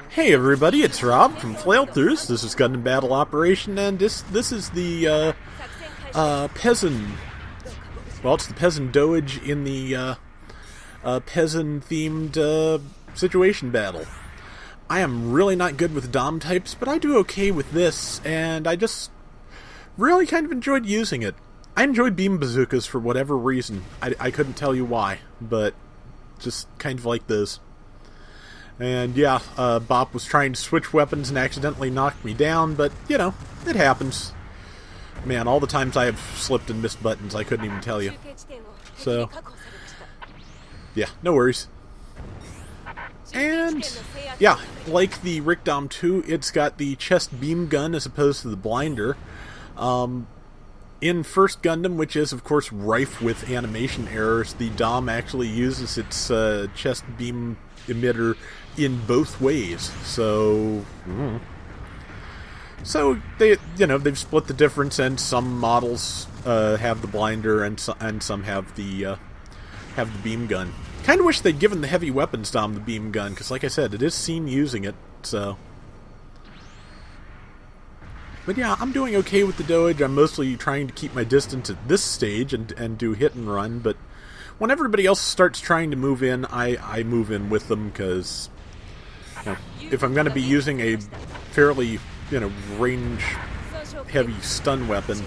Hey everybody, it's Rob from Flailthroughs. This is Gundam Battle Operation, and this is the Pezun. Well, it's the Pezun Dowadge in the Pezun-themed situation battle. I am really not good with Dom types, but I do okay with this, and I just really kind of enjoyed using it. I enjoyed Beam Bazookas for whatever reason. I couldn't tell you why, but just kind of like those. And yeah, Bop was trying to switch weapons and accidentally knocked me down, but, you know, it happens. Man, all the times I have slipped and missed buttons, I couldn't even tell you. So, yeah, no worries. And, yeah, like the Rick Dom 2, it's got the chest beam gun as opposed to the blinder. In First Gundam, which is, of course, rife with animation errors, the Dom actually uses its chest beam emitter in both ways. So, they've split the difference, and some models have the blinder, and some have the beam gun. Kind of wish they'd given the heavy weapons Dom the beam gun, because, like I said, it is seen using it. So. But yeah, I'm doing okay with the Dowadge. I'm mostly trying to keep my distance at this stage and do hit and run, but when everybody else starts trying to move in, I move in with them, because if I'm going to be using a fairly, range-heavy stun weapon,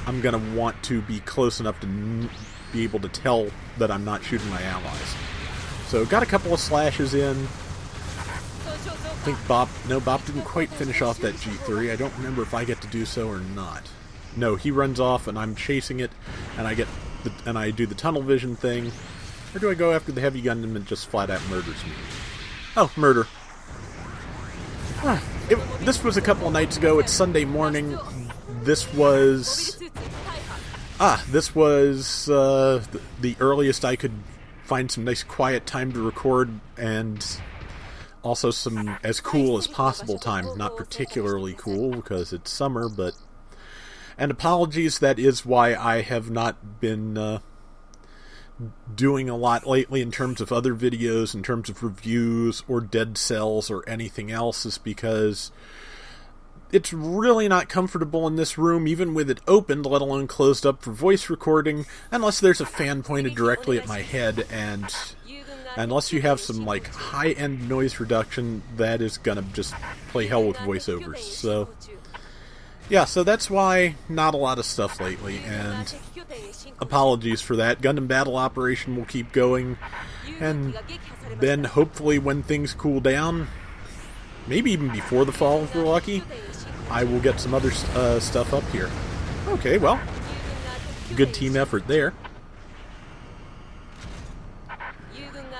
I'm going to want to be close enough to be able to tell that I'm not shooting my allies. So, got a couple of slashes in. I think Bop didn't quite finish off that G3. I don't remember if I get to do so or not. No, he runs off and I'm chasing it, and I do the tunnel vision thing. Or do I go after the heavy Gundam and just flat out murders me? Oh, murder. This was a couple of nights ago. It's Sunday morning. This was the earliest I could find some nice quiet time to record, and also some as cool as possible time. Not particularly cool because it's summer, but... And apologies, that is why I have not been doing a lot lately in terms of other videos, in terms of reviews, or dead cells, or anything else, is because it's really not comfortable in this room, even with it opened, let alone closed up for voice recording, unless there's a fan pointed directly at my head, and unless you have some, like, high-end noise reduction, that is gonna just play hell with voiceovers. So, yeah, so that's why not a lot of stuff lately, and apologies for that. Gundam Battle Operation will keep going, and then hopefully when things cool down, maybe even before the fall if we're lucky, I will get some other stuff up here. Okay, well, good team effort there.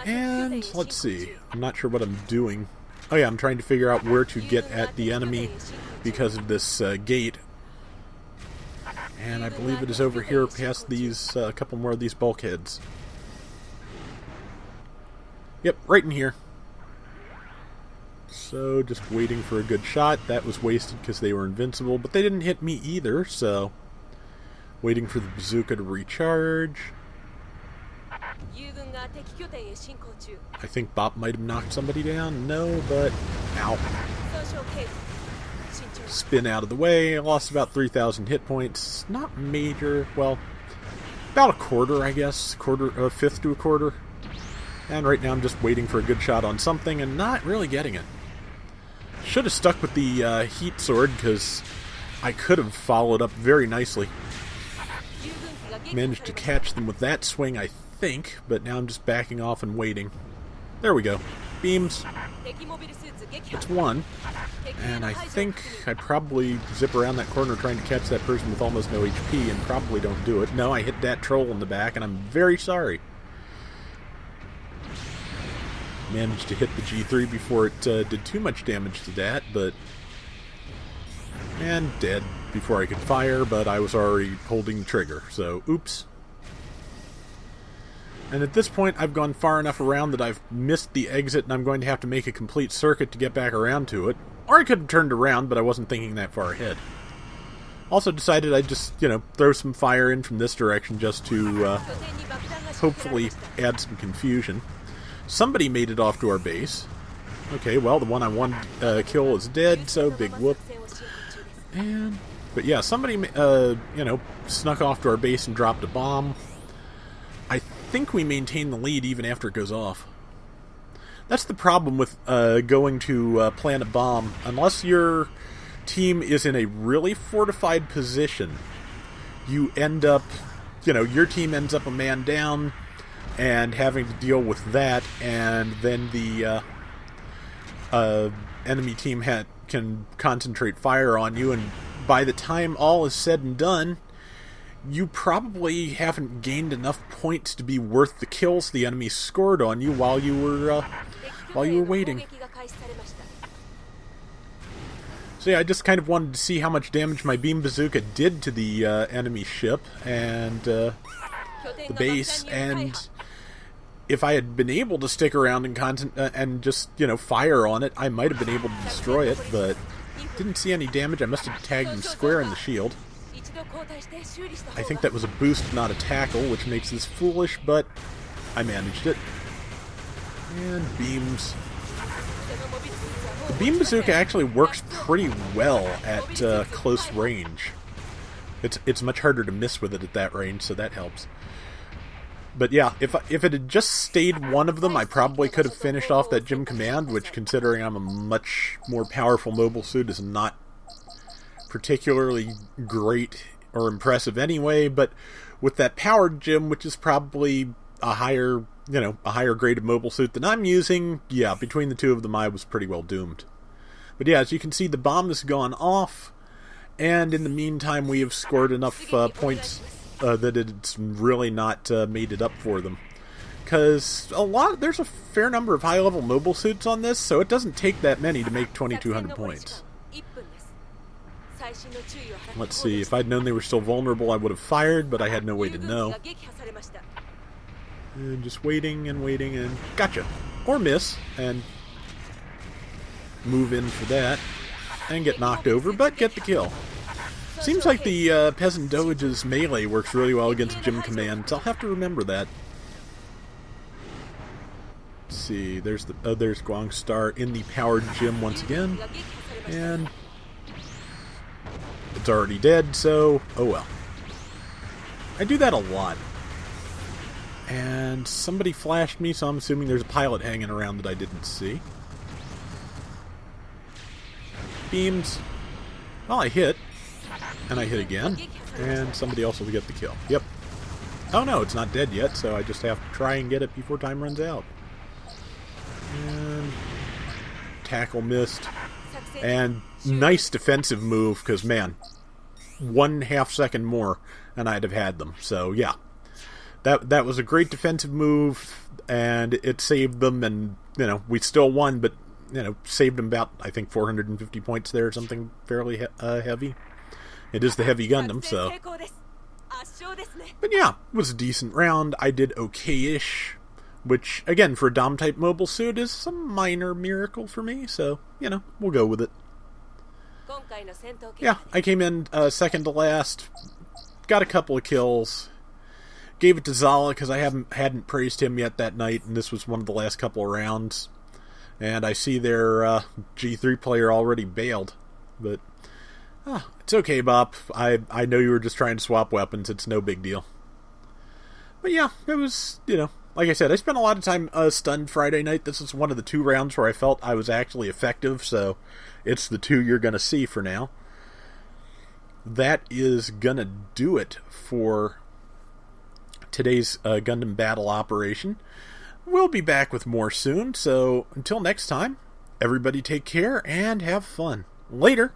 And, let's see, I'm not sure what I'm doing. Oh yeah, I'm trying to figure out where to get at the enemy because of this gate. And I believe it is over here past these, a couple more of these bulkheads. Yep, right in here. So, just waiting for a good shot. That was wasted because they were invincible, but they didn't hit me either, so... Waiting for the bazooka to recharge. I think Bop might have knocked somebody down. No, but... Ow. Spin out of the way. I lost about 3,000 hit points. Not major. Well, about a quarter, I guess. A fifth to a quarter. And right now I'm just waiting for a good shot on something and not really getting it. Should have stuck with the heat sword, because I could have followed up very nicely. Managed to catch them with that swing, I think, but now I'm just backing off and waiting. There we go. Beams. It's one. And I think I probably zip around that corner trying to catch that person with almost no HP and probably don't do it. No, I hit that troll in the back, and I'm very sorry. Managed to hit the G3 before it did too much damage to that, but... And dead before I could fire, but I was already holding the trigger, so oops. And at this point, I've gone far enough around that I've missed the exit, and I'm going to have to make a complete circuit to get back around to it. Or I could have turned around, but I wasn't thinking that far ahead. Also decided I'd just, throw some fire in from this direction just to hopefully add some confusion. Somebody made it off to our base. Okay, well, the one I wanted to kill is dead, so big whoop. But yeah, somebody, snuck off to our base and dropped a bomb. I think we maintain the lead even after it goes off. That's the problem with going to plant a bomb. Unless your team is in a really fortified position, you end up, your team ends up a man down and having to deal with that, and then the enemy team can concentrate fire on you, and by the time all is said and done, you probably haven't gained enough points to be worth the kills the enemy scored on you while you were waiting. So yeah, I just kind of wanted to see how much damage my Beam Bazooka did to the enemy ship and the base, and if I had been able to stick around and just, fire on it, I might have been able to destroy it, but didn't see any damage. I must have tagged him square in the shield. I think that was a boost, not a tackle, which makes this foolish, but I managed it. And beams. The Beam Bazooka actually works pretty well at close range. It's much harder to miss with it at that range, so that helps. But yeah, if it had just stayed one of them, I probably could have finished off that Gym Command, which, considering I'm a much more powerful mobile suit, is not particularly great or impressive anyway. But with that powered gym, which is probably a higher grade of mobile suit than I'm using, yeah, between the two of them, I was pretty well doomed. But yeah, as you can see, the bomb has gone off, and in the meantime, we have scored enough points that it's really not made it up for them. Because there's a fair number of high-level mobile suits on this, so it doesn't take that many to make 2,200 points. Let's see, if I'd known they were still vulnerable, I would have fired, but I had no way to know. And just waiting and waiting and gotcha! Or miss, and move in for that, and get knocked over, but get the kill. Seems like the Pezun Dowadge's melee works really well against Gym Command, so I'll have to remember that. Let's see, there's Guang Star in the powered gym once again, and it's already dead, so oh well. I do that a lot. And somebody flashed me, so I'm assuming there's a pilot hanging around that I didn't see. Beams. Well, I hit. And I hit again. And somebody else will get the kill. Yep. Oh no, it's not dead yet, so I just have to try and get it before time runs out. And tackle missed. And nice defensive move, because man, 1/2 second more and I'd have had them. So yeah. That was a great defensive move, and it saved them, and, we still won, but, saved them about, I think, 450 points there, or something fairly heavy. It is the heavy Gundam, so. But yeah, it was a decent round. I did okay-ish, which, again, for a Dom-type mobile suit is a minor miracle for me, so, we'll go with it. Yeah, I came in second to last, got a couple of kills. Gave it to Zala because I hadn't praised him yet that night, and this was one of the last couple of rounds. And I see their G3 player already bailed. But it's okay, Bop. I know you were just trying to swap weapons. It's no big deal. But yeah, it was, like I said, I spent a lot of time stunned Friday night. This is one of the 2 rounds where I felt I was actually effective, so it's the 2 you're going to see for now. That is going to do it for today's Gundam battle operation. We'll be back with more soon, so until next time, everybody take care and have fun. Later!